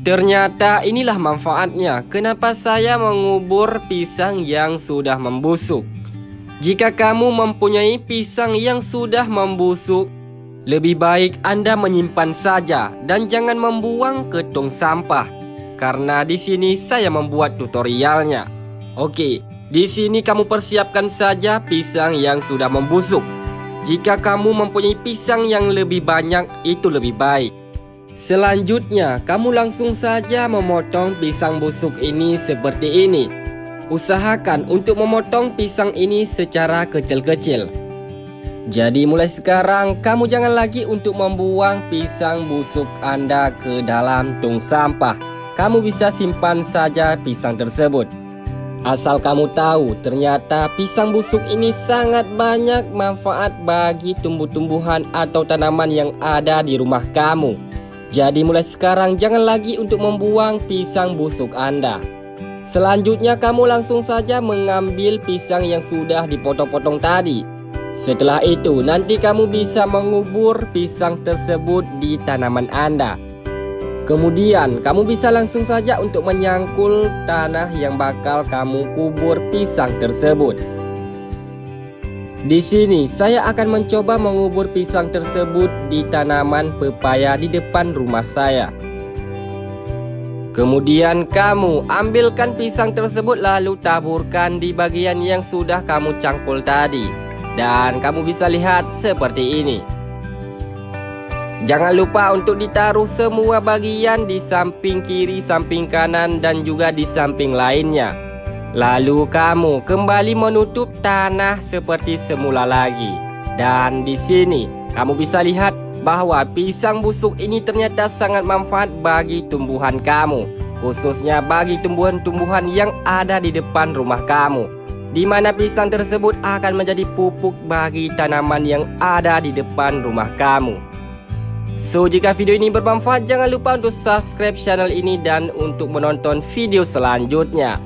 Ternyata inilah manfaatnya kenapa saya mengubur pisang yang sudah membusuk. Jika kamu mempunyai pisang yang sudah membusuk, lebih baik Anda menyimpan saja dan jangan membuang ke tong sampah. Karena di sini saya membuat tutorialnya. Oke, di sini kamu persiapkan saja pisang yang sudah membusuk. Jika kamu mempunyai pisang yang lebih banyak, itu lebih baik. Selanjutnya, kamu langsung saja memotong pisang busuk ini seperti ini. Usahakan untuk memotong pisang ini secara kecil-kecil. Jadi mulai sekarang, kamu jangan lagi untuk membuang pisang busuk Anda ke dalam tong sampah. Kamu bisa simpan saja pisang tersebut. Asal kamu tahu, ternyata pisang busuk ini sangat banyak manfaat bagi tumbuh-tumbuhan atau tanaman yang ada di rumah kamu. Jadi mulai sekarang jangan lagi untuk membuang pisang busuk Anda. Selanjutnya kamu langsung saja mengambil pisang yang sudah dipotong-potong tadi. Setelah itu nanti kamu bisa mengubur pisang tersebut di tanaman Anda. Kemudian kamu bisa langsung saja untuk menyangkul tanah yang bakal kamu kubur pisang tersebut. Di sini saya akan mencoba mengubur pisang tersebut di tanaman pepaya di depan rumah saya. Kemudian kamu ambilkan pisang tersebut lalu taburkan di bagian yang sudah kamu cangkul tadi. Dan kamu bisa lihat seperti ini. Jangan lupa untuk ditaruh semua bagian di samping kiri, samping kanan, dan juga di samping lainnya. Lalu kamu kembali menutup tanah seperti semula lagi. Dan di sini kamu bisa lihat bahwa pisang busuk ini ternyata sangat manfaat bagi tumbuhan kamu. Khususnya bagi tumbuhan-tumbuhan yang ada di depan rumah kamu. Di mana pisang tersebut akan menjadi pupuk bagi tanaman yang ada di depan rumah kamu. So, jika video ini bermanfaat, jangan lupa untuk subscribe channel ini dan untuk menonton video selanjutnya.